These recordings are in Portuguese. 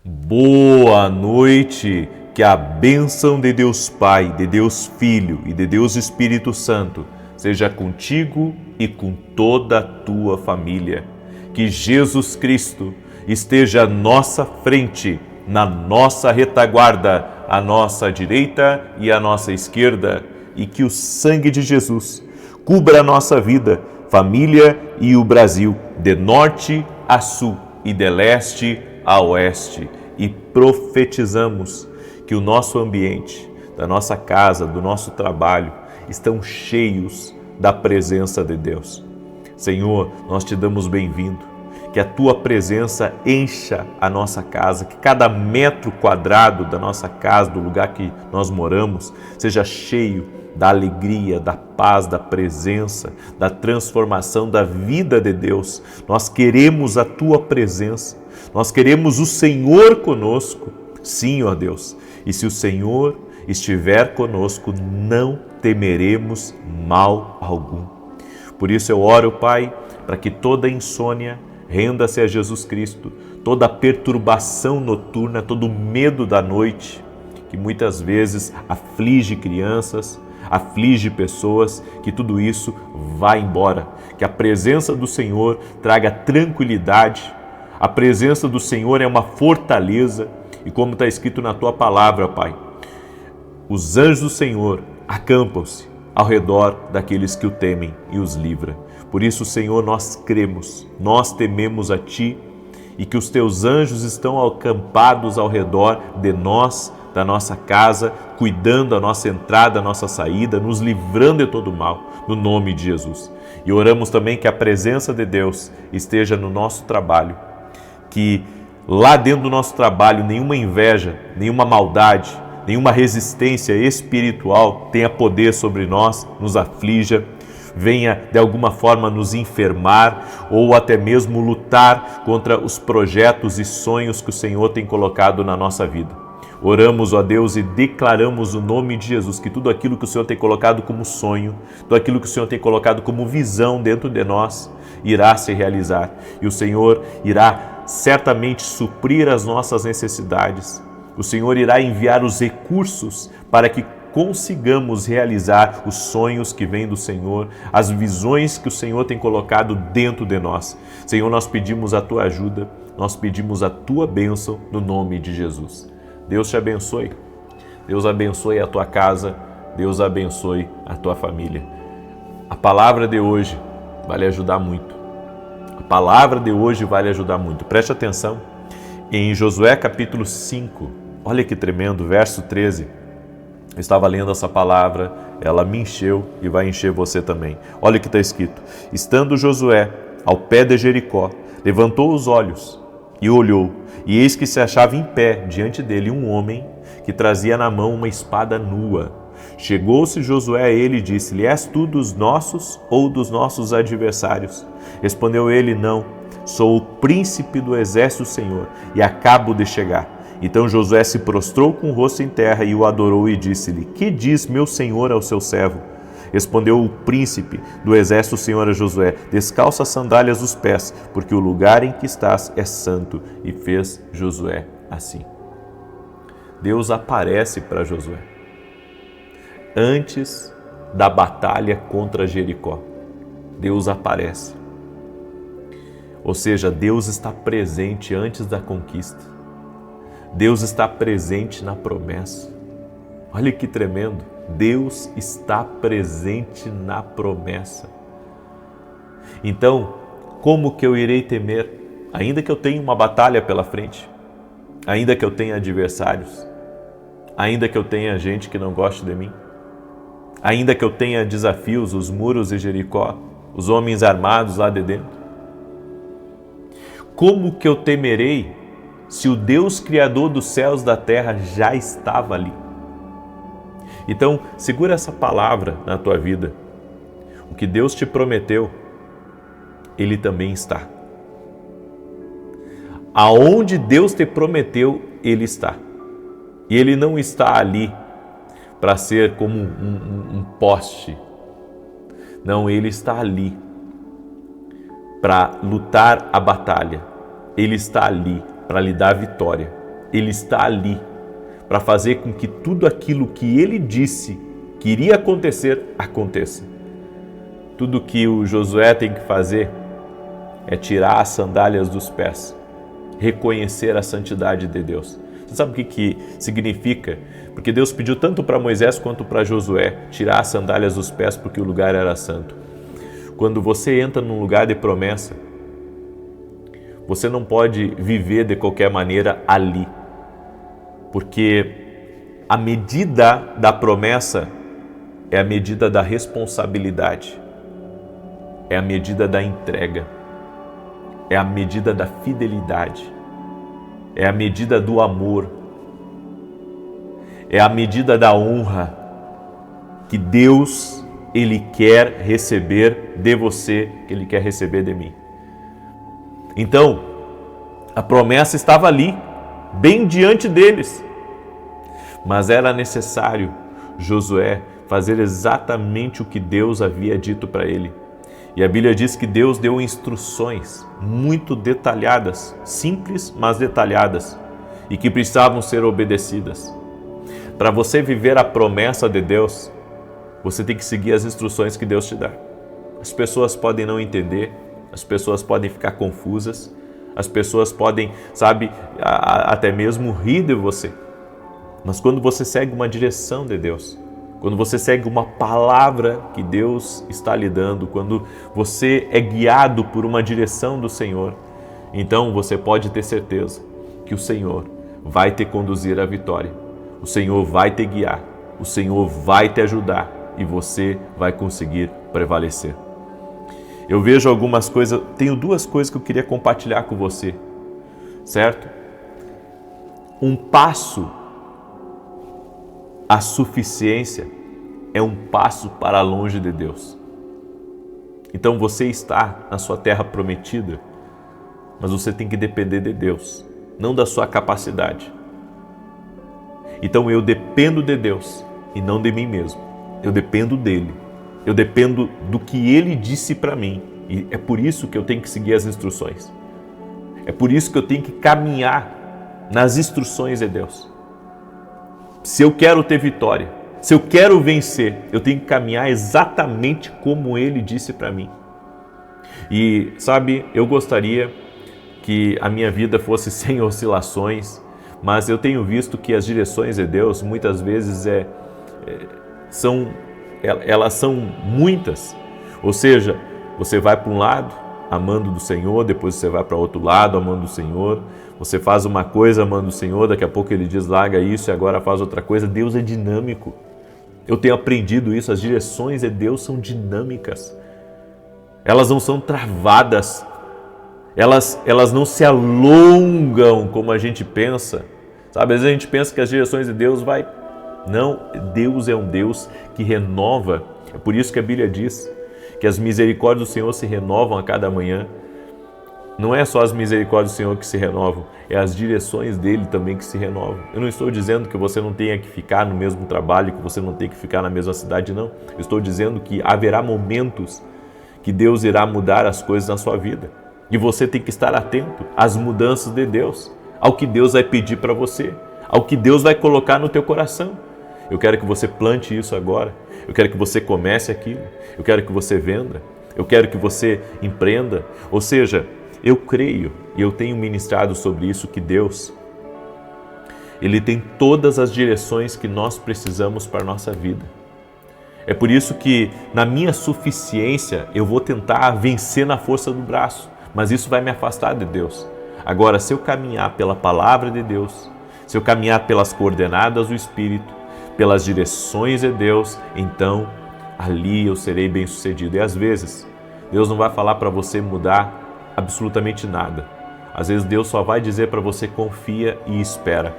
Boa noite, que a bênção de Deus Pai, de Deus Filho e de Deus Espírito Santo seja contigo e com toda a tua família. Que Jesus Cristo esteja à nossa frente, na nossa retaguarda, à nossa direita e à nossa esquerda, e que o sangue de Jesus cubra a nossa vida, família e o Brasil, de norte a sul e de leste a oeste. E profetizamos que o nosso ambiente, da nossa casa, do nosso trabalho, estão cheios da presença de Deus. Senhor, nós te damos bem-vindo, que a tua presença encha a nossa casa, que cada metro quadrado da nossa casa, do lugar que nós moramos, seja cheio da alegria, da paz, da presença, da transformação da vida de Deus. Nós queremos a tua presença, nós queremos o Senhor conosco. Sim, ó Deus, e se o Senhor estiver conosco, não temeremos mal algum. Por isso eu oro, Pai, para que toda insônia renda-se a Jesus Cristo, toda perturbação noturna, todo medo da noite, que muitas vezes aflige crianças, aflige pessoas, que tudo isso vá embora, que a presença do Senhor traga tranquilidade. A presença do Senhor é uma fortaleza e, como está escrito na tua palavra, Pai, os anjos do Senhor acampam-se ao redor daqueles que o temem e os livra. Por isso, Senhor, nós cremos, nós tememos a Ti e que os Teus anjos estão acampados ao redor de nós, da nossa casa, cuidando da nossa entrada, da nossa saída, nos livrando de todo mal, no nome de Jesus. E oramos também que a presença de Deus esteja no nosso trabalho, que lá dentro do nosso trabalho nenhuma inveja, nenhuma maldade, nenhuma resistência espiritual tenha poder sobre nós, nos aflija, venha de alguma forma nos enfermar ou até mesmo lutar contra os projetos e sonhos que o Senhor tem colocado na nossa vida. Oramos, ó Deus, e declaramos o nome de Jesus, que tudo aquilo que o Senhor tem colocado como sonho, tudo aquilo que o Senhor tem colocado como visão dentro de nós, irá se realizar. E o Senhor irá certamente suprir as nossas necessidades. O Senhor irá enviar os recursos para que consigamos realizar os sonhos que vêm do Senhor, as visões que o Senhor tem colocado dentro de nós. Senhor, nós pedimos a tua ajuda, nós pedimos a tua bênção no nome de Jesus. Deus te abençoe, Deus abençoe a tua casa, Deus abençoe a tua família. A palavra de hoje vai lhe ajudar muito. A palavra de hoje vai lhe ajudar muito. Preste atenção em Josué capítulo 5, olha que tremendo, verso 13. Eu estava lendo essa palavra, ela me encheu e vai encher você também. Olha o que está escrito. Estando Josué ao pé de Jericó, levantou os olhos e olhou, e eis que se achava em pé diante dele um homem que trazia na mão uma espada nua. Chegou-se Josué a ele e disse-lhe: És tu dos nossos ou dos nossos adversários? Respondeu ele: Não, sou o príncipe do exército do Senhor e acabo de chegar. Então Josué se prostrou com o rosto em terra e o adorou e disse-lhe: Que diz meu senhor ao seu servo? Respondeu o príncipe do exército do Senhor a Josué: Descalça as sandálias dos pés, porque o lugar em que estás é santo. E fez Josué assim. Deus aparece para Josué antes da batalha contra Jericó. Deus aparece. Ou seja, Deus está presente antes da conquista. Deus está presente na promessa. Olha que tremendo. Deus está presente na promessa. Então, como que eu irei temer? Ainda que eu tenha uma batalha pela frente, ainda que eu tenha adversários, ainda que eu tenha gente que não goste de mim, ainda que eu tenha desafios, os muros de Jericó, os homens armados lá de dentro. Como que eu temerei se o Deus Criador dos céus e da terra já estava ali? Então, segura essa palavra na tua vida. O que Deus te prometeu, Ele também está. Aonde Deus te prometeu, Ele está. E Ele não está ali para ser como um poste. Não, Ele está ali para lutar a batalha. Ele está ali para lhe dar vitória. Ele está ali para fazer com que tudo aquilo que Ele disse que iria acontecer, aconteça. Tudo que o Josué tem que fazer é tirar as sandálias dos pés, reconhecer a santidade de Deus. Você sabe o que significa? Porque Deus pediu tanto para Moisés quanto para Josué tirar as sandálias dos pés porque o lugar era santo. Quando você entra num lugar de promessa, você não pode viver de qualquer maneira ali, porque a medida da promessa é a medida da responsabilidade, é a medida da entrega, é a medida da fidelidade, é a medida do amor, é a medida da honra que Deus, Ele quer receber de você, que Ele quer receber de mim. Então, a promessa estava ali, bem diante deles, mas era necessário Josué fazer exatamente o que Deus havia dito para ele. E a Bíblia diz que Deus deu instruções muito detalhadas, simples, mas detalhadas, e que precisavam ser obedecidas. Para você viver a promessa de Deus, você tem que seguir as instruções que Deus te dá. As pessoas podem não entender, as pessoas podem ficar confusas, as pessoas podem, até mesmo rir de você. Mas quando você segue uma direção de Deus, quando você segue uma palavra que Deus está lhe dando, quando você é guiado por uma direção do Senhor, então você pode ter certeza que o Senhor vai te conduzir à vitória. O Senhor vai te guiar, o Senhor vai te ajudar e você vai conseguir prevalecer. Eu vejo algumas coisas, tenho duas coisas que eu queria compartilhar com você, certo? Um passo à suficiência é um passo para longe de Deus. Então você está na sua terra prometida, mas você tem que depender de Deus, não da sua capacidade. Então eu dependo de Deus e não de mim mesmo. Eu dependo dele. Eu dependo do que ele disse para mim. E é por isso que eu tenho que seguir as instruções. É por isso que eu tenho que caminhar nas instruções de Deus. Se eu quero ter vitória, se eu quero vencer, eu tenho que caminhar exatamente como ele disse para mim. E eu gostaria que a minha vida fosse sem oscilações, mas eu tenho visto que as direções de Deus muitas vezes elas são muitas. Ou seja, você vai para um lado amando do Senhor, depois você vai para outro lado amando do Senhor, você faz uma coisa amando o Senhor, daqui a pouco ele diz larga isso e agora faz outra coisa. Deus é dinâmico. Eu tenho aprendido isso, as direções de Deus são dinâmicas. Elas não são travadas. Elas não se alongam como a gente pensa. Às vezes a gente pensa que as direções de Deus Não, Deus é um Deus que renova. É por isso que a Bíblia diz que as misericórdias do Senhor se renovam a cada manhã. Não é só as misericórdias do Senhor que se renovam, é as direções dele também que se renovam. Eu não estou dizendo que você não tenha que ficar no mesmo trabalho, que você não tenha que ficar na mesma cidade, não. Eu estou dizendo que haverá momentos que Deus irá mudar as coisas na sua vida. E você tem que estar atento às mudanças de Deus, ao que Deus vai pedir para você, ao que Deus vai colocar no teu coração. Eu quero que você plante isso agora, eu quero que você comece aquilo, eu quero que você venda, eu quero que você empreenda. Ou seja, eu creio e eu tenho ministrado sobre isso que Deus, Ele tem todas as direções que nós precisamos para a nossa vida. É por isso que na minha suficiência eu vou tentar vencer na força do braço, mas isso vai me afastar de Deus. Agora, se eu caminhar pela palavra de Deus, se eu caminhar pelas coordenadas do Espírito, pelas direções de Deus, então ali eu serei bem-sucedido. E às vezes, Deus não vai falar para você mudar absolutamente nada. Às vezes Deus só vai dizer para você confia e espera.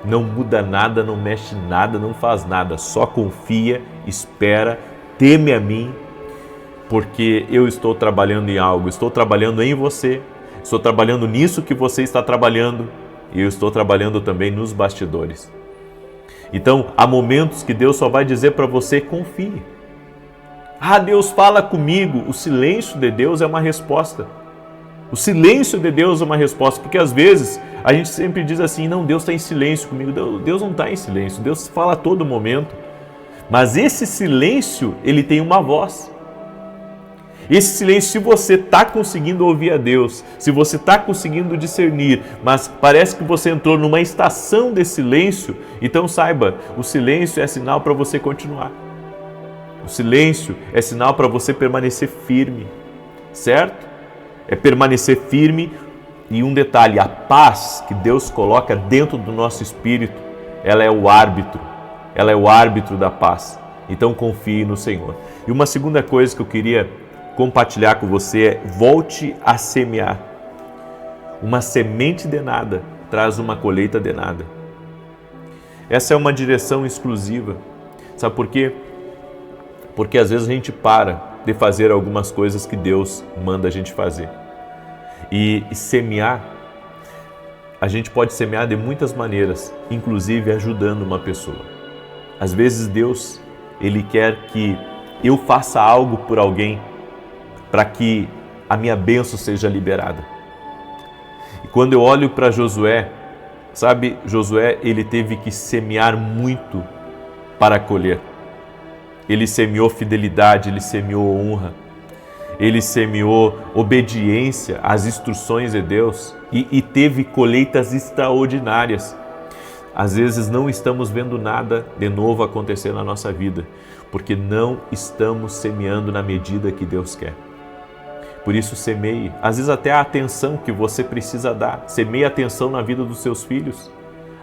Não muda nada, não mexe nada, não faz nada. Só confia, espera, teme a mim, porque eu estou trabalhando em algo. Estou trabalhando em você, estou trabalhando nisso que você está trabalhando e eu estou trabalhando também nos bastidores. Então, há momentos que Deus só vai dizer para você confie. Deus fala comigo. O silêncio de Deus é uma resposta. O silêncio de Deus é uma resposta, porque às vezes a gente sempre diz assim, não, Deus está em silêncio comigo. Deus não está em silêncio, Deus fala a todo momento. Mas esse silêncio, ele tem uma voz. Esse silêncio, se você está conseguindo ouvir a Deus, se você está conseguindo discernir, mas parece que você entrou numa estação de silêncio, então saiba, o silêncio é sinal para você continuar. O silêncio é sinal para você permanecer firme, certo? É permanecer firme. E um detalhe, a paz que Deus coloca dentro do nosso espírito, ela é o árbitro da paz. Então confie no Senhor. E uma segunda coisa que eu queria compartilhar com você é: volte a semear. Uma semente de nada traz uma colheita de nada. Essa é uma direção exclusiva. Sabe por quê? Porque às vezes a gente para de fazer algumas coisas que Deus manda a gente fazer. E semear, a gente pode semear de muitas maneiras, inclusive ajudando uma pessoa. Às vezes Deus, Ele quer que eu faça algo por alguém para que a minha bênção seja liberada. E quando eu olho para Josué, sabe, Josué, ele teve que semear muito para colher. Ele semeou fidelidade, ele semeou honra, ele semeou obediência às instruções de Deus e teve colheitas extraordinárias. Às vezes não estamos vendo nada de novo acontecer na nossa vida, porque não estamos semeando na medida que Deus quer. Por isso semeie, às vezes até a atenção que você precisa dar, semeie atenção na vida dos seus filhos.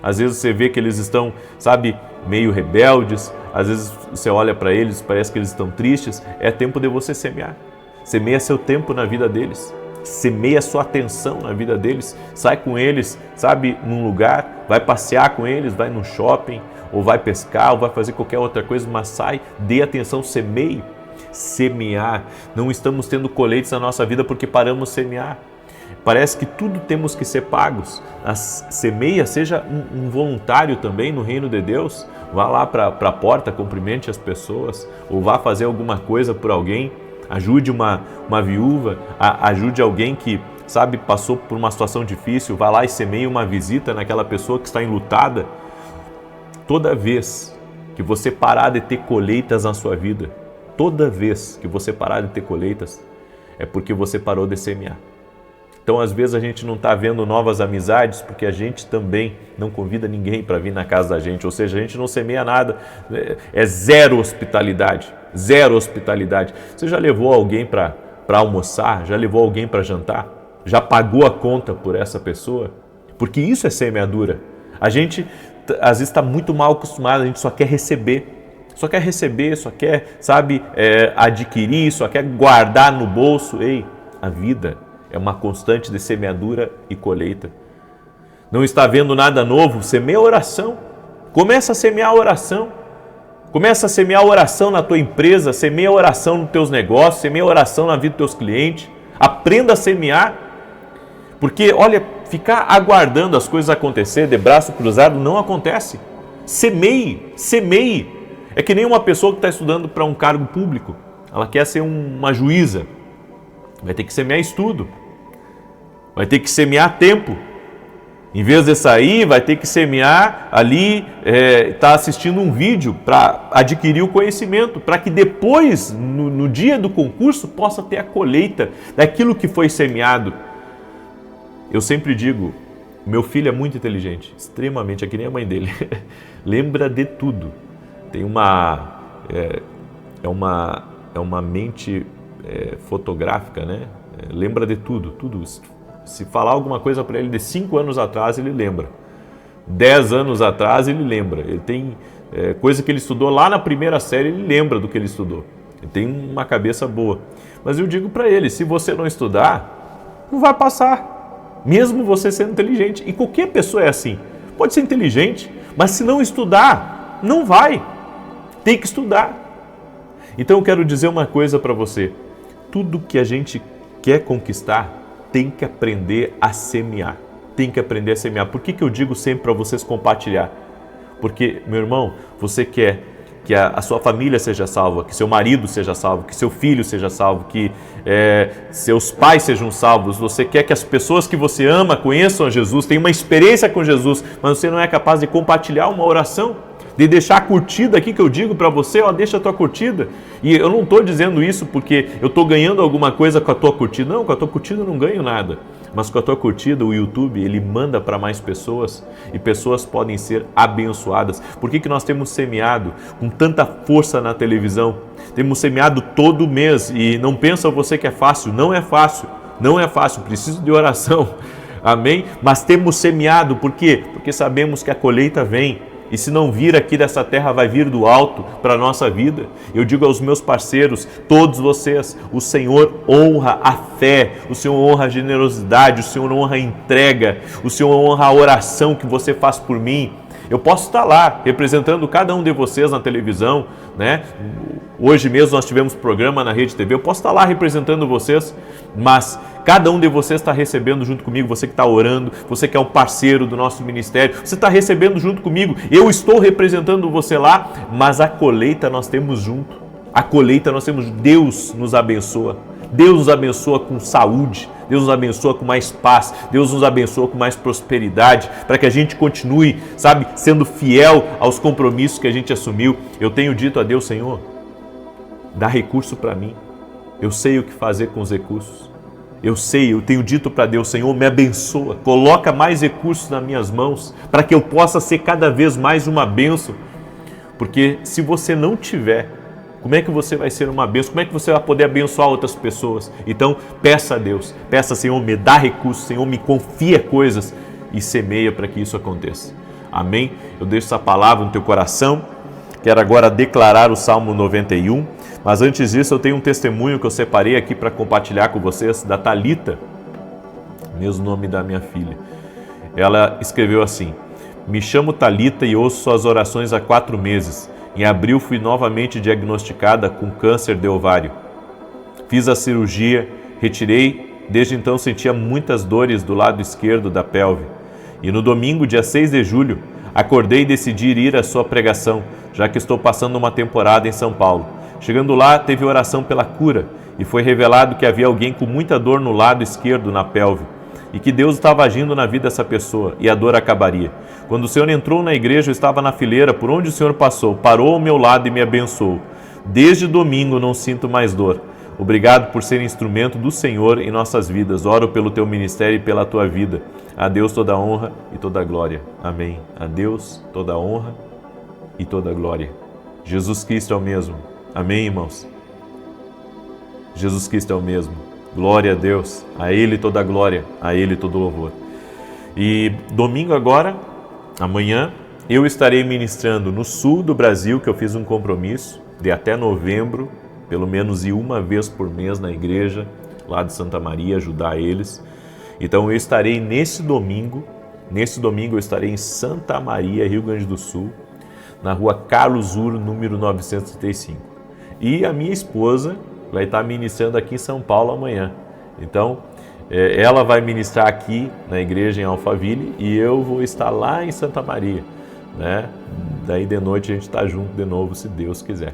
Às vezes você vê que eles estão, sabe, meio rebeldes, às vezes você olha para eles, parece que eles estão tristes, é tempo de você semear. Semeia seu tempo na vida deles, semeia sua atenção na vida deles, sai com eles, sabe, num lugar, vai passear com eles, vai no shopping, ou vai pescar, ou vai fazer qualquer outra coisa, mas sai, dê atenção, semeie. Semear, não estamos tendo colheitas na nossa vida porque paramos de semear. Parece que tudo temos que ser pagos. Semeia, seja um voluntário também no reino de Deus, vá lá para a porta, cumprimente as pessoas, ou vá fazer alguma coisa por alguém, ajude uma viúva, ajude alguém que, sabe, passou por uma situação difícil, vá lá e semeie uma visita naquela pessoa que está enlutada. Toda vez que você parar de ter colheitas na sua vida, toda vez que você parar de ter colheitas, é porque você parou de semear. Então, às vezes, a gente não está vendo novas amizades porque a gente também não convida ninguém para vir na casa da gente. Ou seja, a gente não semeia nada. É zero hospitalidade. Zero hospitalidade. Você já levou alguém para almoçar? Já levou alguém para jantar? Já pagou a conta por essa pessoa? Porque isso é semeadura. A gente, às vezes, está muito mal acostumado. A gente só quer receber. Só quer, sabe, adquirir, só quer guardar no bolso. Ei, a vida é uma constante de semeadura e colheita. Não está vendo nada novo? Semeia oração. Começa a semear a oração. Começa a semear a oração na tua empresa, semeia a oração nos teus negócios, semeia a oração na vida dos teus clientes. Aprenda a semear. Porque, olha, ficar aguardando as coisas acontecer de braço cruzado não acontece. Semeie, semeie. É que nem uma pessoa que está estudando para um cargo público. Ela quer ser uma juíza. Vai ter que semear estudo. Vai ter que semear tempo. Em vez de sair, vai ter que semear ali, tá assistindo um vídeo para adquirir o conhecimento, para que depois, no dia do concurso, possa ter a colheita daquilo que foi semeado. Eu sempre digo, meu filho é muito inteligente, extremamente, é que nem a mãe dele. Lembra de tudo. Tem uma mente fotográfica, né? Lembra de tudo, tudo. Se falar alguma coisa para ele de 5 anos atrás, ele lembra. 10 anos atrás, ele lembra. Ele tem coisa que ele estudou lá na primeira série, ele lembra do que ele estudou. Ele tem uma cabeça boa. Mas eu digo para ele, se você não estudar, não vai passar. Mesmo você sendo inteligente. E qualquer pessoa é assim. Pode ser inteligente, mas se não estudar, não vai. Tem que estudar. Então eu quero dizer uma coisa para você. Tudo que a gente quer conquistar, tem que aprender a semear. Tem que aprender a semear. Por que eu digo sempre para vocês compartilhar? Porque, meu irmão, você quer que a sua família seja salva, que seu marido seja salvo, que seu filho seja salvo, que seus pais sejam salvos. Você quer que as pessoas que você ama conheçam a Jesus, tenham uma experiência com Jesus, mas você não é capaz de compartilhar uma oração, de deixar a curtida aqui que eu digo para você, deixa a tua curtida. E eu não estou dizendo isso porque eu estou ganhando alguma coisa com a tua curtida. Não, com a tua curtida eu não ganho nada. Mas com a tua curtida, o YouTube, ele manda para mais pessoas e pessoas podem ser abençoadas. Por que nós temos semeado com tanta força na televisão? Temos semeado todo mês e não pensa você que é fácil. Não é fácil, não é fácil, preciso de oração. Amém? Mas temos semeado, por quê? Porque sabemos que a colheita vem. E se não vir aqui dessa terra, vai vir do alto para a nossa vida. Eu digo aos meus parceiros, todos vocês, o Senhor honra a fé, o Senhor honra a generosidade, o Senhor honra a entrega, o Senhor honra a oração que você faz por mim. Eu posso estar lá representando cada um de vocês na televisão, né? Hoje mesmo nós tivemos programa na Rede TV, eu posso estar lá representando vocês, mas cada um de vocês está recebendo junto comigo, você que está orando, você que é um parceiro do nosso ministério, você está recebendo junto comigo, eu estou representando você lá, mas a colheita nós temos junto, a colheita nós temos, Deus nos abençoa. Deus nos abençoa com saúde, Deus nos abençoa com mais paz, Deus nos abençoa com mais prosperidade, para que a gente continue, sendo fiel aos compromissos que a gente assumiu. Eu tenho dito a Deus, Senhor, dá recurso para mim, eu sei o que fazer com os recursos, eu tenho dito para Deus, Senhor, me abençoa, coloca mais recursos nas minhas mãos, para que eu possa ser cada vez mais uma bênção, porque se você não tiver, como é que você vai ser uma bênção? Como é que você vai poder abençoar outras pessoas? Então, peça a Deus, peça, Senhor, me dá recursos, Senhor, me confia coisas e semeia para que isso aconteça. Amém? Eu deixo essa palavra no teu coração. Quero agora declarar o Salmo 91, mas antes disso eu tenho um testemunho que eu separei aqui para compartilhar com vocês, da Thalita, mesmo nome da minha filha. Ela escreveu assim: me chamo Thalita e ouço suas orações há 4 meses. Em abril fui novamente diagnosticada com câncer de ovário. Fiz a cirurgia, retirei, desde então sentia muitas dores do lado esquerdo da pelve. E no domingo, dia 6 de julho, acordei e decidi ir à sua pregação, já que estou passando uma temporada em São Paulo. Chegando lá, teve oração pela cura e foi revelado que havia alguém com muita dor no lado esquerdo na pelve e que Deus estava agindo na vida dessa pessoa e a dor acabaria. Quando o Senhor entrou na igreja, eu estava na fileira por onde o Senhor passou, parou ao meu lado e me abençoou. Desde domingo não sinto mais dor. Obrigado por ser instrumento do Senhor em nossas vidas. Oro pelo teu ministério e pela tua vida. A Deus toda a honra e toda a glória. Amém. A Deus toda a honra e toda a glória. Jesus Cristo é o mesmo. Amém, irmãos? Jesus Cristo é o mesmo. Glória a Deus. A Ele toda a glória, a Ele todo o louvor. E domingo agora, amanhã, eu estarei ministrando no sul do Brasil, que eu fiz um compromisso de até novembro, pelo menos ir uma vez por mês na igreja, lá de Santa Maria, ajudar eles. Então eu estarei nesse domingo eu estarei em Santa Maria, Rio Grande do Sul, na rua Carlos Uro, número 935. E a minha esposa vai estar ministrando aqui em São Paulo amanhã. Então, ela vai ministrar aqui na igreja em Alphaville e eu vou estar lá em Santa Maria, né? Daí de noite a gente está junto de novo, se Deus quiser.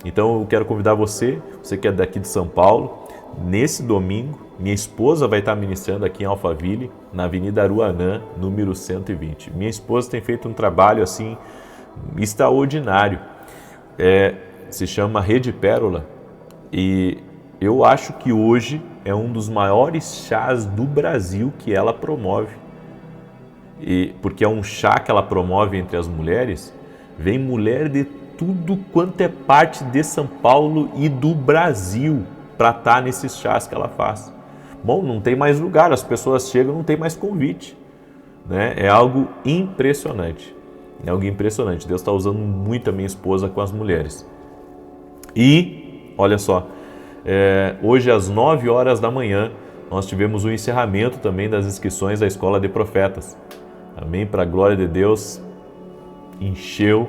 Então eu quero convidar você que é daqui de São Paulo, nesse domingo, minha esposa vai estar ministrando aqui em Alphaville, na Avenida Aruanã, número 120. Minha esposa tem feito um trabalho assim extraordinário, se chama Rede Pérola, e eu acho que hoje é um dos maiores chás do Brasil que ela promove. Porque é um chá que ela promove entre as mulheres, vem mulher de tudo quanto é parte de São Paulo e do Brasil para estar nesses chás que ela faz. Bom, não tem mais lugar, as pessoas chegam, não tem mais convite, né? É algo impressionante. É algo impressionante. Deus está usando muito a minha esposa com as mulheres. E, olha só, hoje às 9 horas da manhã, nós tivemos o encerramento também das inscrições da Escola de Profetas. Amém? Para a glória de Deus, encheu,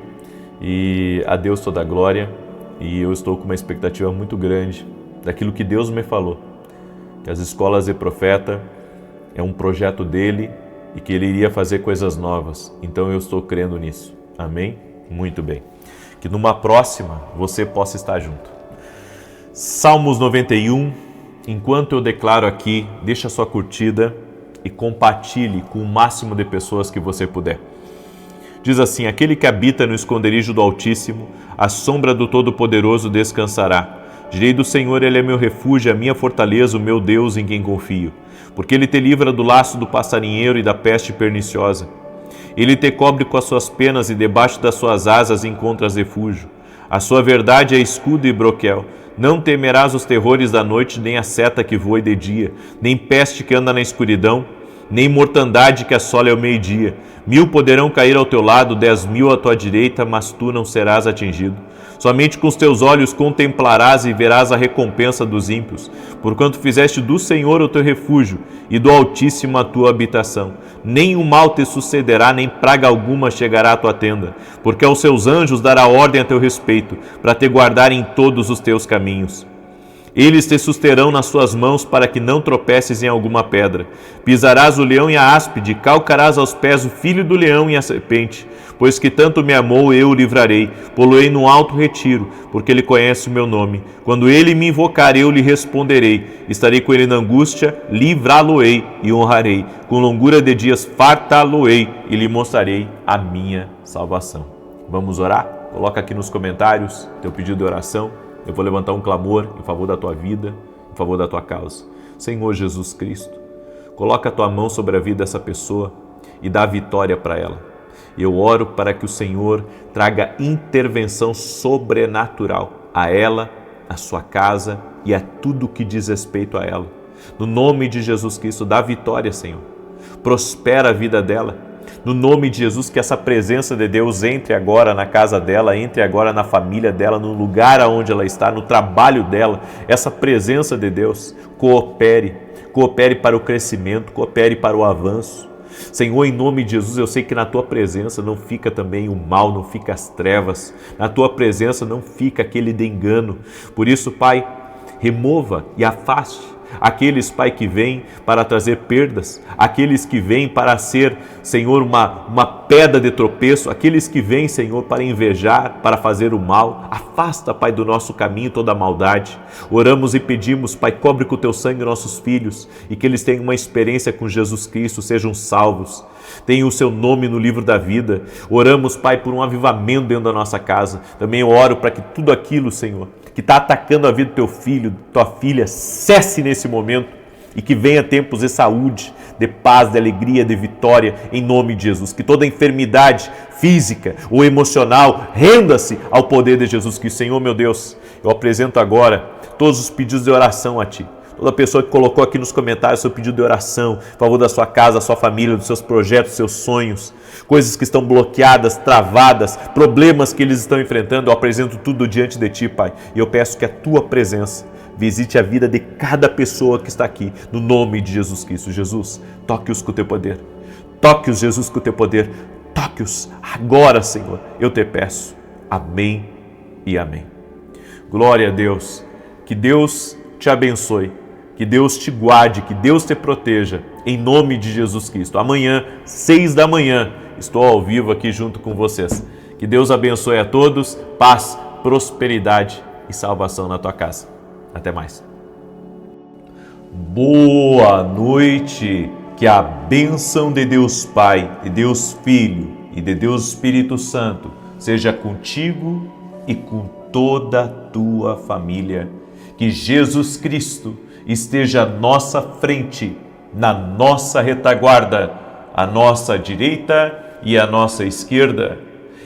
e a Deus toda a glória. E eu estou com uma expectativa muito grande daquilo que Deus me falou. Que as escolas de profeta é um projeto dele e que ele iria fazer coisas novas. Então eu estou crendo nisso. Amém? Muito bem. que numa próxima você possa estar junto. Salmos 91, enquanto eu declaro aqui, deixa a sua curtida e compartilhe com o máximo de pessoas que você puder. Diz assim: aquele que habita no esconderijo do Altíssimo, à sombra do Todo-Poderoso descansará. Direi do Senhor, Ele é meu refúgio, a minha fortaleza, o meu Deus em quem confio. Porque Ele te livra do laço do passarinheiro e da peste perniciosa. Ele te cobre com as suas penas e debaixo das suas asas encontras refúgio. A sua verdade é escudo e broquel. Não temerás os terrores da noite, nem a seta que voe de dia, nem peste que anda na escuridão, nem mortandade que assola ao meio-dia. 1000 poderão cair ao teu lado, 10.000 à tua direita, mas tu não serás atingido. Somente com os teus olhos contemplarás e verás a recompensa dos ímpios, porquanto fizeste do Senhor o teu refúgio e do Altíssimo a tua habitação. Nem o mal te sucederá, nem praga alguma chegará à tua tenda, porque aos seus anjos dará ordem a teu respeito, para te guardarem em todos os teus caminhos. Eles te susterão nas suas mãos para que não tropeces em alguma pedra. Pisarás o leão e a áspide, calcarás aos pés o filho do leão e a serpente. Pois que tanto me amou, eu o livrarei, pô-lo-ei no alto retiro, porque ele conhece o meu nome. Quando ele me invocar, eu lhe responderei. Estarei com ele na angústia, livrá-lo-ei e honrarei. Com longura de dias fartá-lo-ei e lhe mostrarei a minha salvação. Vamos orar? Coloca aqui nos comentários teu pedido de oração. Eu vou levantar um clamor em favor da tua vida, em favor da tua causa. Senhor Jesus Cristo, coloca a tua mão sobre a vida dessa pessoa e dá vitória para ela. Eu oro para que o Senhor traga intervenção sobrenatural a ela, a sua casa e a tudo que diz respeito a ela. No nome de Jesus Cristo, dá vitória, Senhor. Prospera a vida dela. No nome de Jesus, que essa presença de Deus entre agora na casa dela, entre agora na família dela, no lugar onde ela está, no trabalho dela. Essa presença de Deus coopere para o crescimento, coopere para o avanço. Senhor, em nome de Jesus, eu sei que na tua presença não fica também o mal, não fica as trevas. Na tua presença não fica aquele de engano. Por isso, Pai, remova e afaste aqueles, Pai, que vêm para trazer perdas, aqueles que vêm para ser, Senhor, uma pedra de tropeço, aqueles que vêm, Senhor, para invejar, para fazer o mal. Afasta, Pai, do nosso caminho toda a maldade. Oramos e pedimos, Pai, cobre com o teu sangue nossos filhos e que eles tenham uma experiência com Jesus Cristo, sejam salvos, tenham o seu nome no livro da vida. Oramos, Pai, por um avivamento dentro da nossa casa. Também eu oro para que tudo aquilo, Senhor, que está atacando a vida do teu filho, tua filha, cesse nesse momento e que venha tempos de saúde, de paz, de alegria, de vitória, em nome de Jesus. Que toda enfermidade física ou emocional renda-se ao poder de Jesus Cristo. Senhor, meu Deus, eu apresento agora todos os pedidos de oração a Ti. Toda pessoa que colocou aqui nos comentários seu pedido de oração, a favor da sua casa, da sua família, dos seus projetos, dos seus sonhos, coisas que estão bloqueadas, travadas, problemas que eles estão enfrentando, eu apresento tudo diante de Ti, Pai. E eu peço que a Tua presença visite a vida de cada pessoa que está aqui, no nome de Jesus Cristo. Jesus, toque-os com o Teu poder. Toque-os, Jesus, com o Teu poder. Toque-os agora, Senhor. Eu te peço. Amém e amém. Glória a Deus. Que Deus te abençoe. Que Deus te guarde, que Deus te proteja, em nome de Jesus Cristo. Amanhã, 6 da manhã, estou ao vivo aqui junto com vocês. Que Deus abençoe a todos, paz, prosperidade e salvação na tua casa. Até mais. Boa noite, que a bênção de Deus Pai, de Deus Filho e de Deus Espírito Santo seja contigo e com toda a tua família. Que Jesus Cristo esteja à nossa frente, na nossa retaguarda, à nossa direita e à nossa esquerda,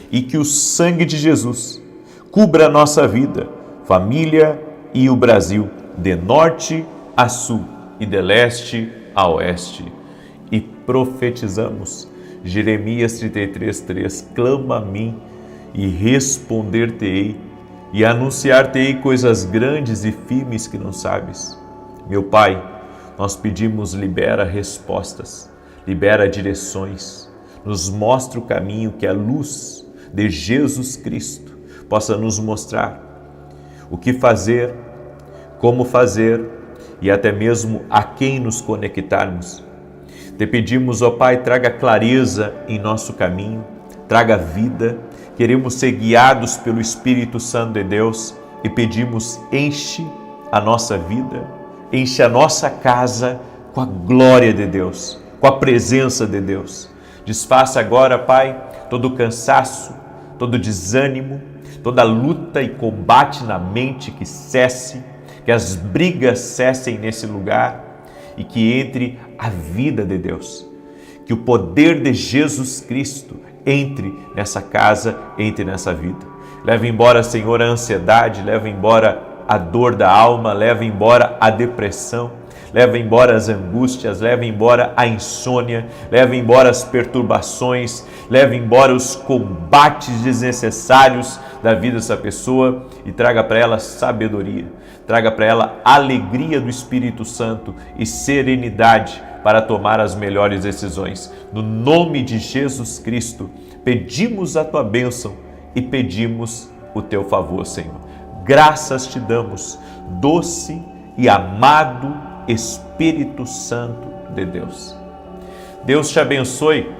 e que o sangue de Jesus cubra a nossa vida, família e o Brasil, de norte a sul e de leste a oeste. E profetizamos, Jeremias 33:3, clama a mim e responder-te-ei, e anunciar-te-ei coisas grandes e firmes que não sabes. Meu Pai, nós pedimos, libera respostas, libera direções, nos mostra o caminho, que a luz de Jesus Cristo possa nos mostrar o que fazer, como fazer e até mesmo a quem nos conectarmos. Te pedimos, ó Pai, traga clareza em nosso caminho, traga vida, queremos ser guiados pelo Espírito Santo de Deus e pedimos: enche a nossa vida, enche a nossa casa com a glória de Deus, com a presença de Deus. Desfaça agora, Pai, todo o cansaço, todo o desânimo, toda luta e combate na mente que cesse, que as brigas cessem nesse lugar e que entre a vida de Deus. Que o poder de Jesus Cristo entre nessa casa, entre nessa vida. Leva embora, Senhor, a ansiedade, leva embora a dor da alma, leva embora a depressão, leva embora as angústias, leva embora a insônia, leva embora as perturbações, leva embora os combates desnecessários da vida dessa pessoa e traga para ela sabedoria, traga para ela alegria do Espírito Santo e serenidade para tomar as melhores decisões. No nome de Jesus Cristo, pedimos a tua bênção e pedimos o teu favor, Senhor. Graças te damos, doce e amado Espírito Santo de Deus. Deus te abençoe,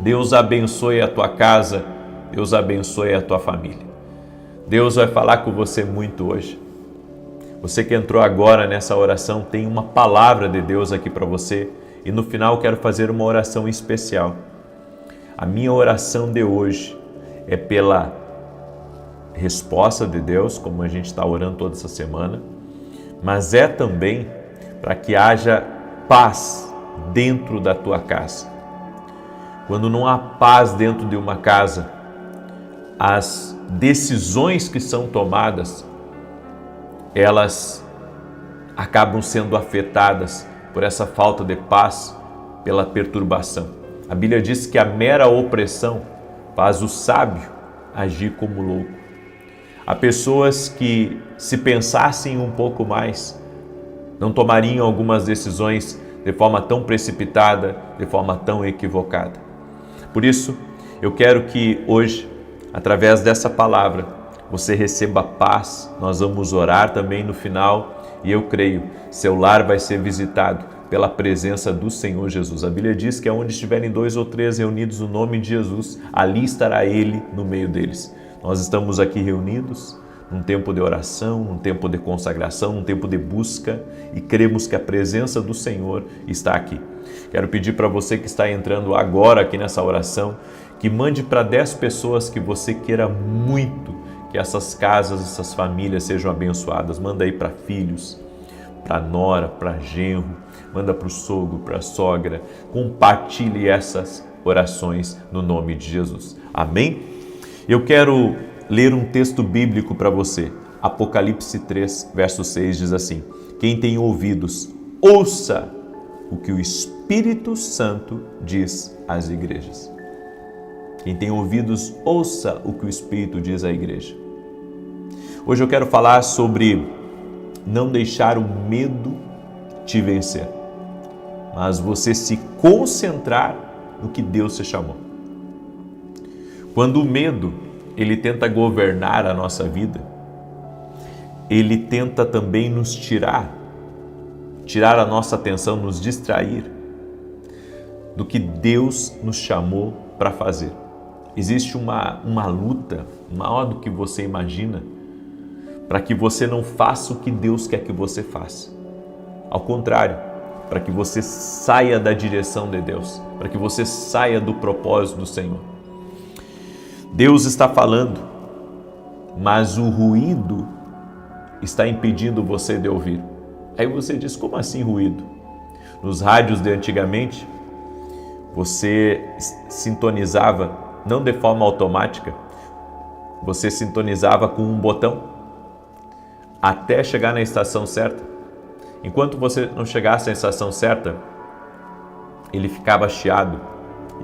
Deus abençoe a tua casa, Deus abençoe a tua família. Deus vai falar com você muito hoje. Você que entrou agora nessa oração, tem uma palavra de Deus aqui para você e no final quero fazer uma oração especial. A minha oração de hoje é pela resposta de Deus, como a gente está orando toda essa semana, mas é também para que haja paz dentro da tua casa. Quando não há paz dentro de uma casa, as decisões que são tomadas, elas acabam sendo afetadas por essa falta de paz, pela perturbação. A Bíblia diz que a mera opressão faz o sábio agir como louco. Há pessoas que, se pensassem um pouco mais, não tomariam algumas decisões de forma tão precipitada, de forma tão equivocada. Por isso, eu quero que hoje, através dessa palavra, você receba paz. Nós vamos orar também no final e eu creio, seu lar vai ser visitado pela presença do Senhor Jesus. A Bíblia diz que onde estiverem 2 ou 3 reunidos no nome de Jesus, ali estará Ele no meio deles. Nós estamos aqui reunidos num tempo de oração, num tempo de consagração, num tempo de busca e cremos que a presença do Senhor está aqui. Quero pedir para você que está entrando agora aqui nessa oração, que mande para 10 pessoas que você queira muito que essas casas, essas famílias sejam abençoadas. Manda aí para filhos, para nora, para genro, manda para o sogro, para a sogra. Compartilhe essas orações no nome de Jesus. Amém? Eu quero ler um texto bíblico para você. Apocalipse 3, verso 6 diz assim: quem tem ouvidos, ouça o que o Espírito Santo diz às igrejas. Quem tem ouvidos, ouça o que o Espírito diz à igreja. Hoje eu quero falar sobre não deixar o medo te vencer, mas você se concentrar no que Deus te chamou. Quando o medo, ele tenta governar a nossa vida, ele tenta também nos tirar a nossa atenção, nos distrair do que Deus nos chamou para fazer. Existe uma luta maior do que você imagina para que você não faça o que Deus quer que você faça. Ao contrário, para que você saia da direção de Deus, para que você saia do propósito do Senhor. Deus está falando, mas o ruído está impedindo você de ouvir. Aí você diz, como assim ruído? Nos rádios de antigamente, você sintonizava, não de forma automática, você sintonizava com um botão até chegar na estação certa. Enquanto você não chegasse à estação certa, ele ficava chiado.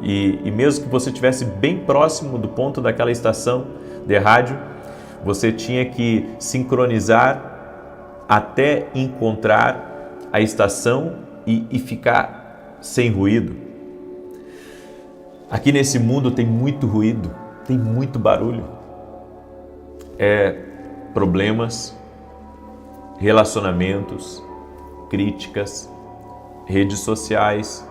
E mesmo que você estivesse bem próximo do ponto daquela estação de rádio, você tinha que sincronizar até encontrar a estação e ficar sem ruído. Aqui nesse mundo tem muito ruído, tem muito barulho. Problemas, relacionamentos, críticas, redes sociais,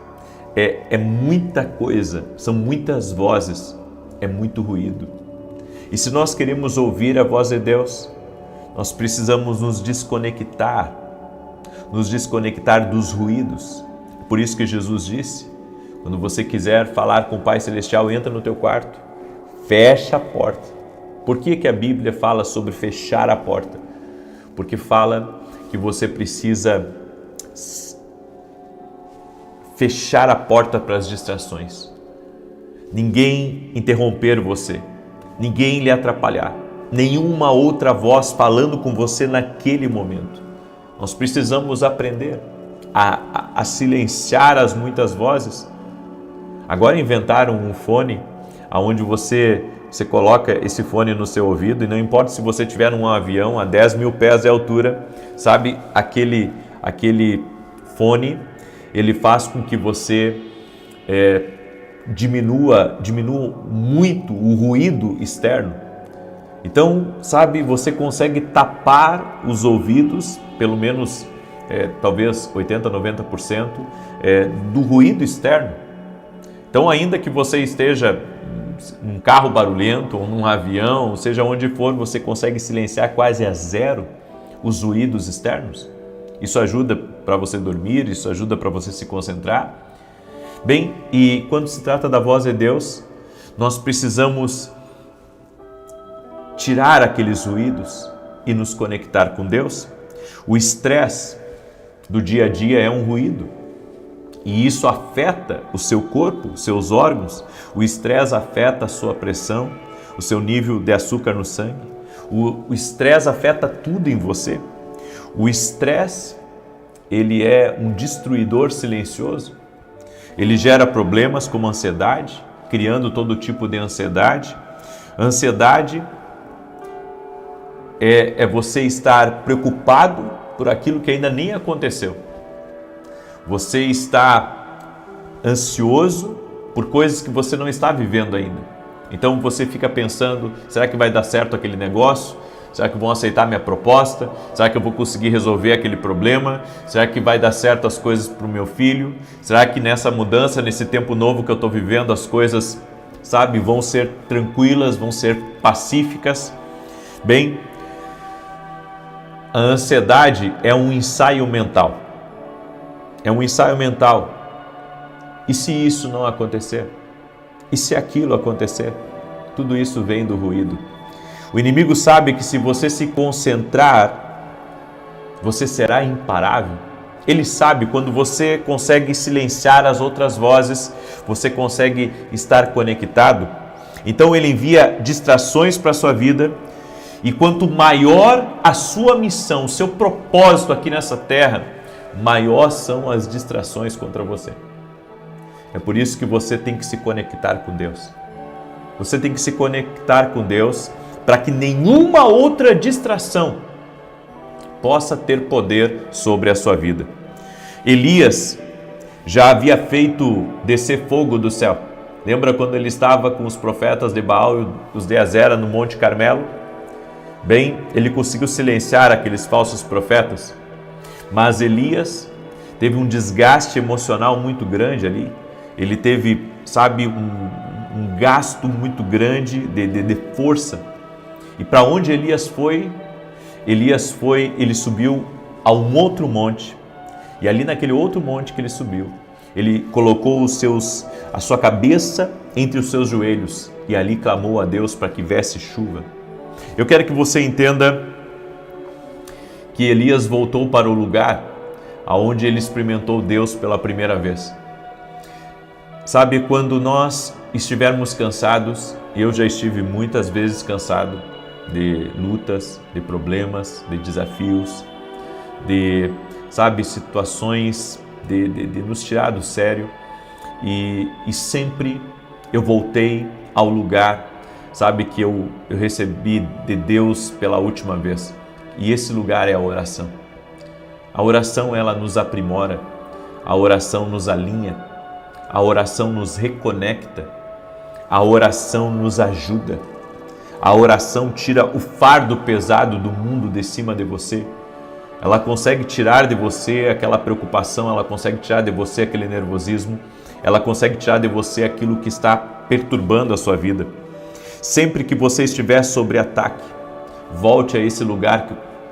é muita coisa, são muitas vozes, é muito ruído. E se nós queremos ouvir a voz de Deus, nós precisamos nos desconectar dos ruídos. Por isso que Jesus disse, quando você quiser falar com o Pai Celestial, entra no teu quarto, fecha a porta. Por que que a Bíblia fala sobre fechar a porta? Porque fala que você precisa fechar a porta para as distrações. Ninguém interromper você, ninguém lhe atrapalhar, nenhuma outra voz falando com você naquele momento. Nós precisamos aprender a silenciar as muitas vozes. Agora inventaram um fone onde você coloca esse fone no seu ouvido e não importa se você estiver num avião a 10 mil pés de altura, sabe, aquele fone, ele faz com que você diminua muito o ruído externo. Então, sabe, você consegue tapar os ouvidos, pelo menos, talvez 80%, 90% do ruído externo. Então, ainda que você esteja num carro barulhento ou num avião, seja onde for, você consegue silenciar quase a zero os ruídos externos. Isso ajuda para você dormir, isso ajuda para você se concentrar. Bem, e quando se trata da voz de Deus, nós precisamos tirar aqueles ruídos e nos conectar com Deus. O estresse do dia a dia é um ruído e isso afeta o seu corpo, os seus órgãos. O estresse afeta a sua pressão, o seu nível de açúcar no sangue. O estresse afeta tudo em você. O estresse, ele é um destruidor silencioso. Ele gera problemas como ansiedade, criando todo tipo de ansiedade. Ansiedade é você estar preocupado por aquilo que ainda nem aconteceu. Você está ansioso por coisas que você não está vivendo ainda. Então você fica pensando, será que vai dar certo aquele negócio? Será que vão aceitar minha proposta? Será que eu vou conseguir resolver aquele problema? Será que vai dar certo as coisas para o meu filho? Será que nessa mudança, nesse tempo novo que eu estou vivendo, as coisas, sabe, vão ser tranquilas, vão ser pacíficas? Bem, a ansiedade é um ensaio mental. É um ensaio mental. E se isso não acontecer? E se aquilo acontecer? Tudo isso vem do ruído. O inimigo sabe que se você se concentrar, você será imparável. Ele sabe quando você consegue silenciar as outras vozes, você consegue estar conectado. Então ele envia distrações para a sua vida. E quanto maior a sua missão, o seu propósito aqui nessa terra, maior são as distrações contra você. É por isso que você tem que se conectar com Deus. Você tem que se conectar com Deus para que nenhuma outra distração possa ter poder sobre a sua vida. Elias já havia feito descer fogo do céu. Lembra quando ele estava com os profetas de Baal e os de Azera no Monte Carmelo? Bem, ele conseguiu silenciar aqueles falsos profetas, mas Elias teve um desgaste emocional muito grande ali. Ele teve, sabe, um gasto muito grande de força. E para onde Elias foi? Ele subiu a um outro monte. E ali naquele outro monte que ele subiu, ele colocou a sua cabeça entre os seus joelhos e ali clamou a Deus para que viesse chuva. Eu quero que você entenda que Elias voltou para o lugar aonde ele experimentou Deus pela primeira vez. Sabe, quando nós estivermos cansados, eu já estive muitas vezes cansado de lutas, de problemas, de desafios, de, sabe, situações de nos tirar do sério, e sempre eu voltei ao lugar, sabe, que eu recebi de Deus pela última vez. E esse lugar é a oração. A oração, ela nos aprimora, a oração nos alinha, a oração nos reconecta, a oração nos ajuda, a oração tira o fardo pesado do mundo de cima de você. Ela consegue tirar de você aquela preocupação, ela consegue tirar de você aquele nervosismo, ela consegue tirar de você aquilo que está perturbando a sua vida. Sempre que você estiver sobre ataque, volte a esse lugar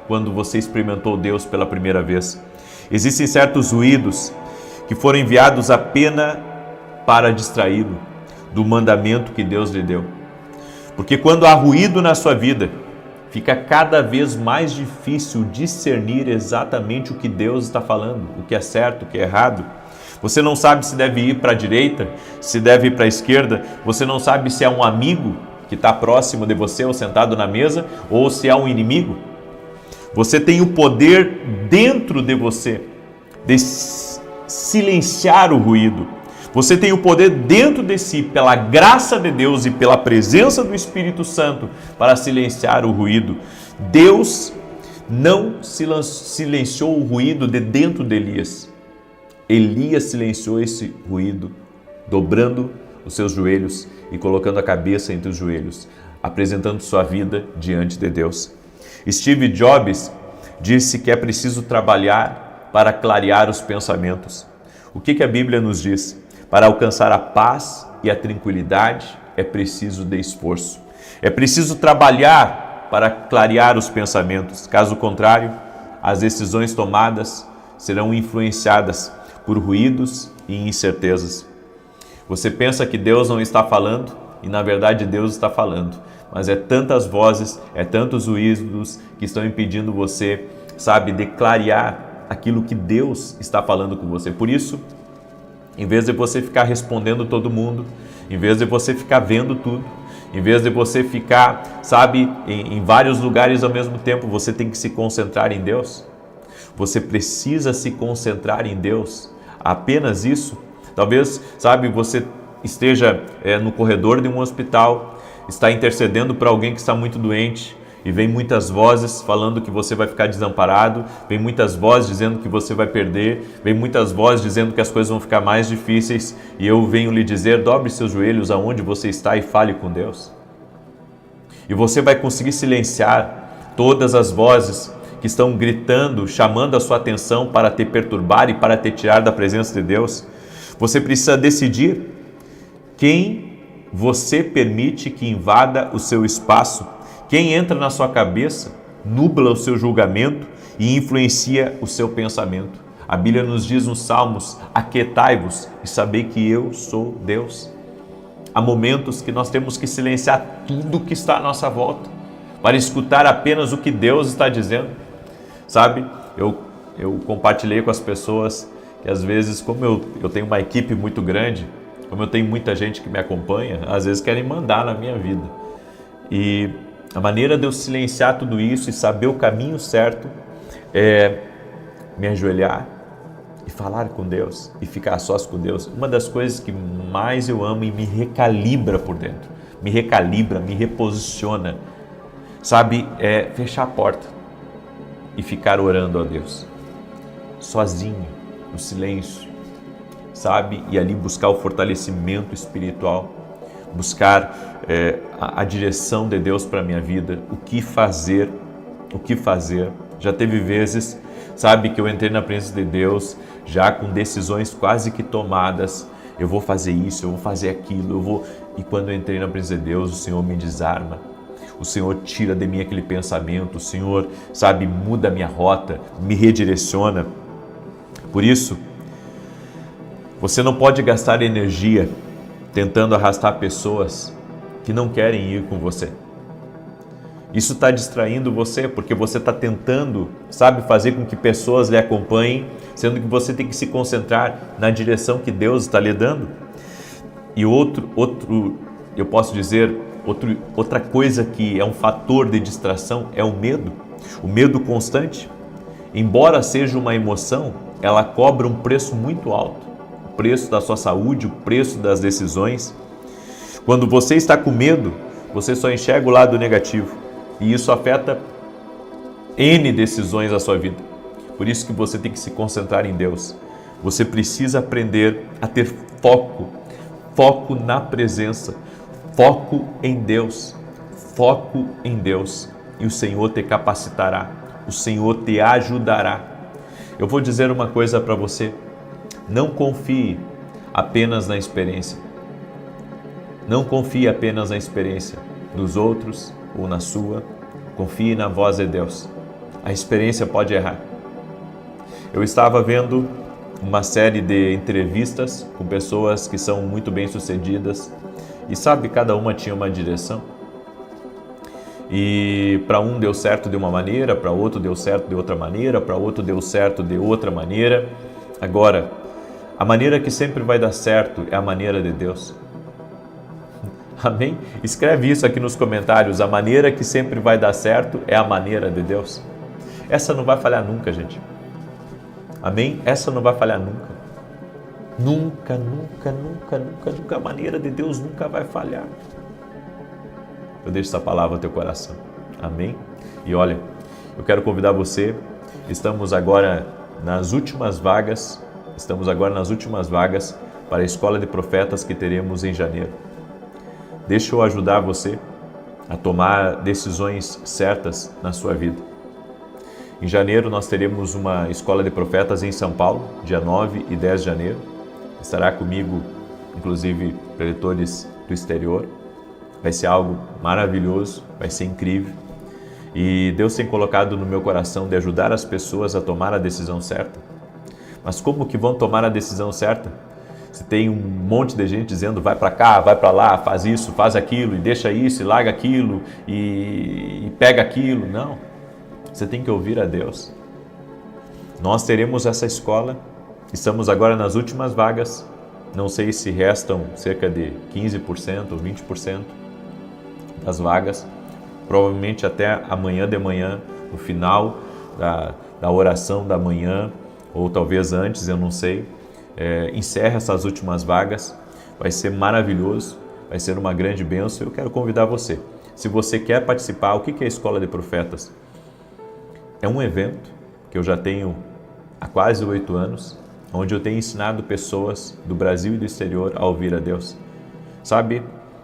quando você experimentou Deus pela primeira vez. Existem certos ruídos que foram enviados apenas para distraí-lo do mandamento que Deus lhe deu. Porque quando há ruído na sua vida, fica cada vez mais difícil discernir exatamente o que Deus está falando, o que é certo, o que é errado. Você não sabe se deve ir para a direita, se deve ir para a esquerda, você não sabe se é um amigo que está próximo de você ou sentado na mesa, ou se é um inimigo. Você tem o poder dentro de você de silenciar o ruído. Você tem o poder dentro de si, pela graça de Deus e pela presença do Espírito Santo, para silenciar o ruído. Deus não silenciou o ruído de dentro de Elias. Elias silenciou esse ruído, dobrando os seus joelhos e colocando a cabeça entre os joelhos, apresentando sua vida diante de Deus. Steve Jobs disse que é preciso trabalhar para clarear os pensamentos. O que a Bíblia nos diz? Para alcançar a paz e a tranquilidade é preciso de esforço. É preciso trabalhar para clarear os pensamentos. Caso contrário, as decisões tomadas serão influenciadas por ruídos e incertezas. Você pensa que Deus não está falando e na verdade Deus está falando. Mas é tantas vozes, é tantos ruídos que estão impedindo você, de clarear aquilo que Deus está falando com você. Por isso, em vez de você ficar respondendo todo mundo, em vez de você ficar vendo tudo, em vez de você ficar, em vários lugares ao mesmo tempo, você tem que se concentrar em Deus. Você precisa se concentrar em Deus. Apenas isso. Talvez, você esteja no corredor de um hospital, está intercedendo para alguém que está muito doente, e vem muitas vozes falando que você vai ficar desamparado, vem muitas vozes dizendo que você vai perder, vem muitas vozes dizendo que as coisas vão ficar mais difíceis, e eu venho lhe dizer, dobre seus joelhos aonde você está e fale com Deus. E você vai conseguir silenciar todas as vozes que estão gritando, chamando a sua atenção para te perturbar e para te tirar da presença de Deus. Você precisa decidir quem você permite que invada o seu espaço. Quem entra na sua cabeça, nubla o seu julgamento e influencia o seu pensamento. A Bíblia nos diz nos Salmos, aquietai-vos e sabei que eu sou Deus. Há momentos que nós temos que silenciar tudo que está à nossa volta, para escutar apenas o que Deus está dizendo. Eu compartilhei com as pessoas que às vezes, como eu tenho uma equipe muito grande, como eu tenho muita gente que me acompanha, às vezes querem mandar na minha vida. E a maneira de eu silenciar tudo isso e saber o caminho certo é me ajoelhar e falar com Deus e ficar a sós com Deus. Uma das coisas que mais eu amo e me recalibra por dentro, me recalibra, me reposiciona, é fechar a porta e ficar orando a Deus, sozinho, no silêncio, e ali buscar o fortalecimento espiritual, buscar a direção de Deus para a minha vida, o que fazer. Já teve vezes, que eu entrei na presença de Deus, já com decisões quase que tomadas, eu vou fazer isso, eu vou fazer aquilo, e quando eu entrei na presença de Deus, o Senhor me desarma, o Senhor tira de mim aquele pensamento, o Senhor, muda a minha rota, me redireciona. Por isso, você não pode gastar energia tentando arrastar pessoas que não querem ir com você. Isso está distraindo você, porque você está tentando, fazer com que pessoas lhe acompanhem, sendo que você tem que se concentrar na direção que Deus está lhe dando. E eu posso dizer, outra coisa que é um fator de distração é o medo. O medo constante, embora seja uma emoção, ela cobra um preço muito alto. O preço da sua saúde, o preço das decisões. Quando você está com medo, você só enxerga o lado negativo e isso afeta N decisões da sua vida. Por isso que você tem que se concentrar em Deus. Você precisa aprender a ter foco na presença, foco em Deus, e o Senhor te capacitará, o Senhor te ajudará. Eu vou dizer uma coisa para você, não confie apenas na experiência. Não confie apenas na experiência. dos outros ou na sua. Confie na voz de Deus. A experiência pode errar. Eu estava vendo uma série de entrevistas com pessoas que são muito bem-sucedidas e sabe, cada uma tinha uma direção. E para um deu certo de uma maneira, para outro deu certo de outra maneira, para outro deu certo de outra maneira. Agora, a maneira que sempre vai dar certo é a maneira de Deus. Amém? Escreve isso aqui nos comentários. A maneira que sempre vai dar certo é a maneira de Deus. Essa não vai falhar nunca, gente. Amém? Essa não vai falhar nunca. Nunca, nunca, nunca, nunca, nunca. A maneira de Deus nunca vai falhar. Eu deixo essa palavra no teu coração. Amém? E olha, eu quero convidar você. Estamos agora nas últimas vagas. Para a Escola de Profetas que teremos em janeiro. Deixa eu ajudar você a tomar decisões certas na sua vida. Em janeiro nós teremos uma Escola de Profetas em São Paulo, dia 9 e 10 de janeiro. Estará comigo, inclusive, preletores do exterior. Vai ser algo maravilhoso, vai ser incrível. E Deus tem colocado no meu coração de ajudar as pessoas a tomar a decisão certa. Mas como que vão tomar a decisão certa? Se tem um monte de gente dizendo vai para cá, vai para lá, faz isso, faz aquilo, e deixa isso, e larga aquilo, e pega aquilo. Não, você tem que ouvir a Deus. Nós teremos essa escola, estamos agora nas últimas vagas, não sei se restam cerca de 15% ou 20% das vagas, provavelmente até amanhã de manhã, no final da oração da manhã, ou talvez antes, eu não sei. Encerra essas últimas vagas, vai ser maravilhoso, vai ser uma grande bênção. Eu quero convidar você, se você quer participar. O que é a Escola de Profetas? É um evento que eu já tenho há quase 8 anos, onde eu tenho ensinado pessoas do Brasil e do exterior a ouvir a Deus. Sabe,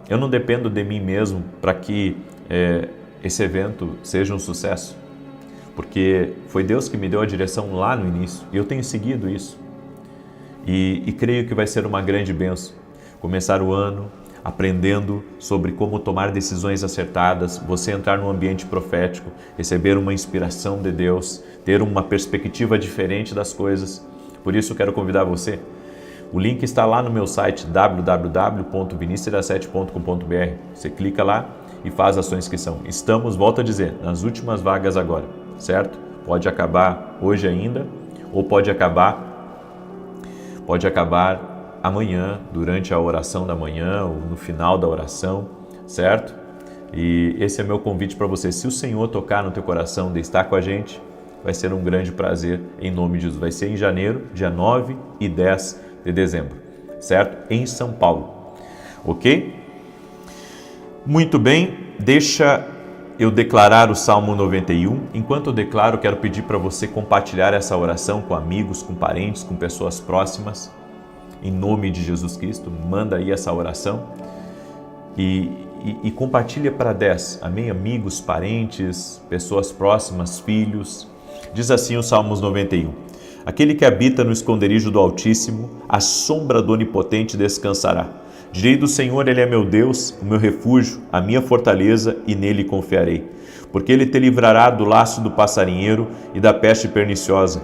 eu não dependo de mim mesmo para que esse evento seja um sucesso, porque foi Deus que me deu a direção lá no início e eu tenho seguido isso. E creio que vai ser uma grande bênção. Começar o ano aprendendo sobre como tomar decisões acertadas, você entrar num ambiente profético, receber uma inspiração de Deus, ter uma perspectiva diferente das coisas. Por isso eu quero convidar você. O link está lá no meu site www.vinicius17.com.br. Você clica lá e faz a sua inscrição. Estamos, volto a dizer, nas últimas vagas agora, certo? Pode acabar hoje ainda ou pode acabar amanhã, durante a oração da manhã ou no final da oração, certo? E esse é meu convite para você. Se o Senhor tocar no teu coração de estar com a gente, vai ser um grande prazer em nome de Jesus. Vai ser em janeiro, dia 9 e 10 de dezembro, certo? Em São Paulo, ok? Muito bem, deixa eu declarar o Salmo 91. Enquanto eu declaro, quero pedir para você compartilhar essa oração com amigos, com parentes, com pessoas próximas. Em nome de Jesus Cristo, manda aí essa oração e compartilha para 10. Amém? Amigos, parentes, pessoas próximas, filhos. Diz assim o Salmos 91. Aquele que habita no esconderijo do Altíssimo, à sombra do Onipotente descansará. Direi do Senhor, Ele é meu Deus, o meu refúgio, a minha fortaleza, e nele confiarei. Porque Ele te livrará do laço do passarinheiro e da peste perniciosa.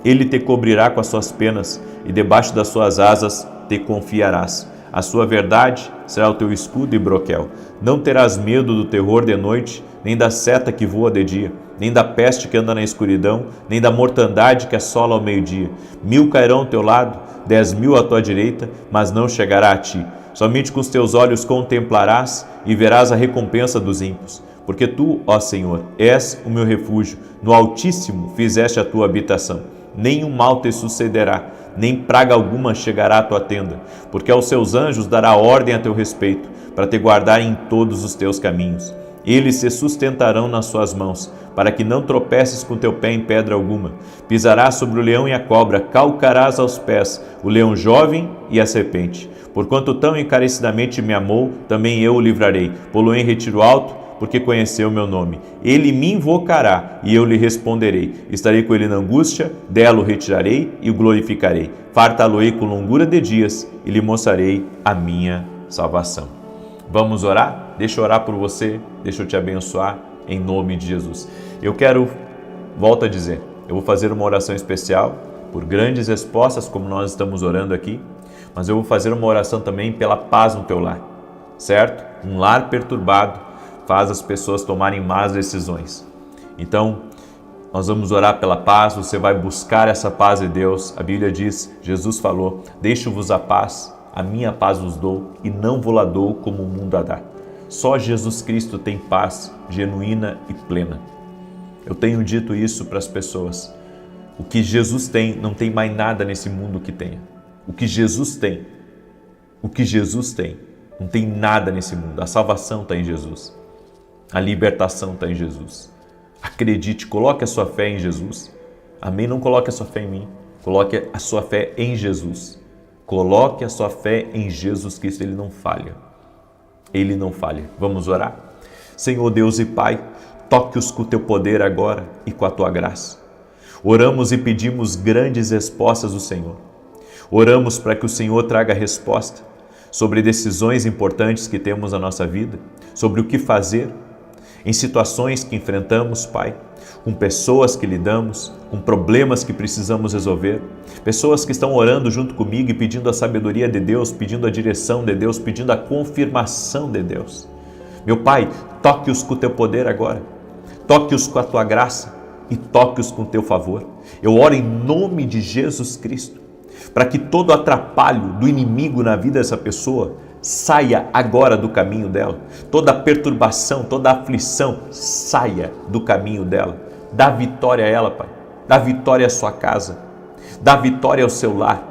Ele te cobrirá com as suas penas, e debaixo das suas asas te confiarás. A sua verdade será o teu escudo e broquel. Não terás medo do terror de noite, nem da seta que voa de dia, nem da peste que anda na escuridão, nem da mortandade que assola ao meio-dia. 1000 cairão ao teu lado, 10.000 à tua direita, mas não chegará a ti. Somente com os teus olhos contemplarás e verás a recompensa dos ímpios. Porque tu, ó Senhor, és o meu refúgio, no Altíssimo fizeste a tua habitação. Nenhum mal te sucederá, nem praga alguma chegará à tua tenda, porque aos seus anjos dará ordem a teu respeito, para te guardar em todos os teus caminhos. Eles se sustentarão nas suas mãos, para que não tropeces com teu pé em pedra alguma. Pisarás sobre o leão e a cobra, calcarás aos pés o leão jovem e a serpente. Porquanto tão encarecidamente me amou, também eu o livrarei. Pô-lo em retiro alto, porque conheceu o meu nome. Ele me invocará e eu lhe responderei. Estarei com ele na angústia, dela o retirarei e o glorificarei. Fartá-lo-ei com longura de dias e lhe mostrarei a minha salvação. Vamos orar? Deixa eu orar por você, deixa eu te abençoar em nome de Jesus. Eu quero, volto a dizer, eu vou fazer uma oração especial por grandes respostas, como nós estamos orando aqui, mas eu vou fazer uma oração também pela paz no teu lar, certo? Um lar perturbado faz as pessoas tomarem más decisões. Então, nós vamos orar pela paz, você vai buscar essa paz de Deus. A Bíblia diz, Jesus falou, deixo-vos a paz, a minha paz vos dou e não vou lá dou como o mundo a dá. Só Jesus Cristo tem paz genuína e plena. Eu tenho dito isso para as pessoas. O que Jesus tem, não tem mais nada nesse mundo que tenha. O que Jesus tem, não tem nada nesse mundo. A salvação está em Jesus. A libertação está em Jesus. Acredite, coloque a sua fé em Jesus. Amém? Não coloque a sua fé em mim. Coloque a sua fé em Jesus. Coloque a sua fé em Jesus Cristo. Ele não falha. Ele não falha. Vamos orar? Senhor Deus e Pai, toque-os com o teu poder agora e com a tua graça. Oramos e pedimos grandes respostas do Senhor. Oramos para que o Senhor traga resposta sobre decisões importantes que temos na nossa vida, sobre o que fazer em situações que enfrentamos, Pai, com pessoas que lidamos, com problemas que precisamos resolver, pessoas que estão orando junto comigo e pedindo a sabedoria de Deus, pedindo a direção de Deus, pedindo a confirmação de Deus. Meu Pai, toque-os com o teu poder agora, toque-os com a tua graça e toque-os com o teu favor. Eu oro em nome de Jesus Cristo, para que todo atrapalho do inimigo na vida dessa pessoa saia agora do caminho dela. Toda perturbação, toda aflição, saia do caminho dela. Dá vitória a ela, Pai. Dá vitória à sua casa. Dá vitória ao seu lar.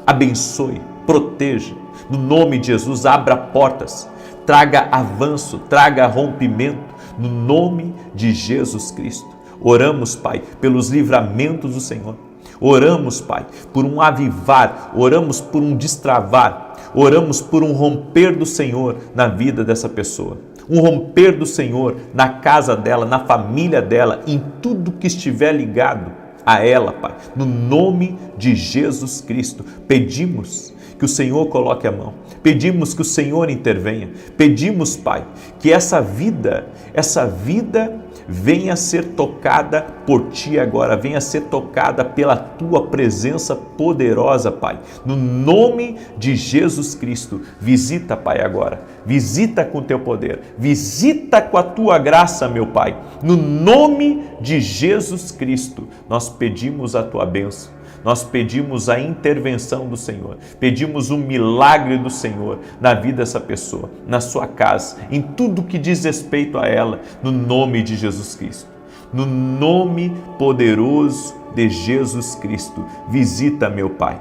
Abençoe, proteja. No nome de Jesus, abra portas. Traga avanço, traga rompimento. No nome de Jesus Cristo. Oramos, Pai, pelos livramentos do Senhor. Oramos, Pai, por um avivar. Oramos por um destravar. Oramos por um romper do Senhor na vida dessa pessoa. Um romper do Senhor na casa dela, na família dela, em tudo que estiver ligado a ela, Pai. No nome de Jesus Cristo, pedimos que o Senhor coloque a mão. Pedimos que o Senhor intervenha. Pedimos, Pai, que essa vida venha a ser tocada por Ti agora, venha a ser tocada pela Tua presença poderosa, Pai. No nome de Jesus Cristo, visita, Pai, agora. Visita com o Teu poder, visita com a Tua graça, meu Pai. No nome de Jesus Cristo, nós pedimos a Tua bênção. Nós pedimos a intervenção do Senhor, pedimos o milagre do Senhor na vida dessa pessoa, na sua casa, em tudo que diz respeito a ela, no nome de Jesus Cristo. No nome poderoso de Jesus Cristo, visita, meu Pai,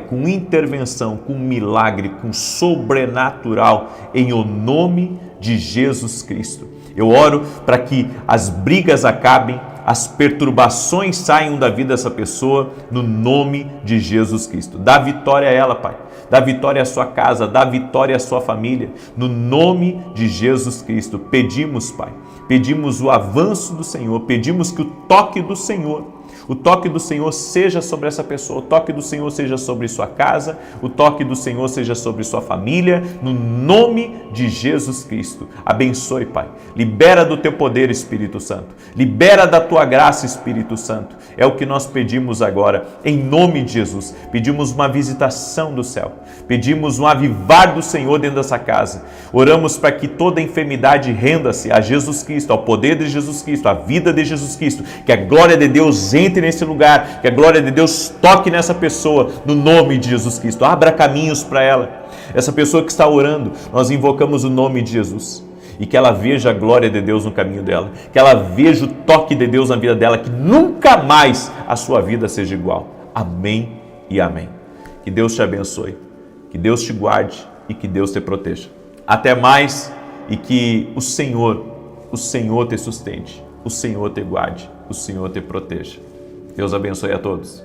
com intervenção, com milagre, com sobrenatural, em o nome de Jesus Cristo. Eu oro para que as brigas acabem, as perturbações saiam da vida dessa pessoa, no nome de Jesus Cristo. Dá vitória a ela, Pai. Dá vitória à sua casa, dá vitória à sua família, no nome de Jesus Cristo. Pedimos, Pai, pedimos o avanço do Senhor, pedimos que o toque do Senhor seja sobre essa pessoa, o toque do Senhor seja sobre sua casa, o toque do Senhor seja sobre sua família, no nome de Jesus Cristo. Abençoe, Pai. Libera do teu poder, Espírito Santo. Libera da tua graça, Espírito Santo. É o que nós pedimos agora, em nome de Jesus. Pedimos uma visitação do céu. Pedimos um avivar do Senhor dentro dessa casa. Oramos para que toda enfermidade renda-se a Jesus Cristo, ao poder de Jesus Cristo, à vida de Jesus Cristo. Que a glória de Deus entre nesse lugar, que a glória de Deus toque nessa pessoa, no nome de Jesus Cristo. Abra caminhos para ela. Essa pessoa que está orando, nós invocamos o nome de Jesus. E que ela veja a glória de Deus no caminho dela. Que ela veja o toque de Deus na vida dela. Que nunca mais a sua vida seja igual. Amém e amém. Que Deus te abençoe. Que Deus te guarde e que Deus te proteja. Até mais e que o Senhor te sustente. O Senhor te guarde. O Senhor te proteja. Deus abençoe a todos.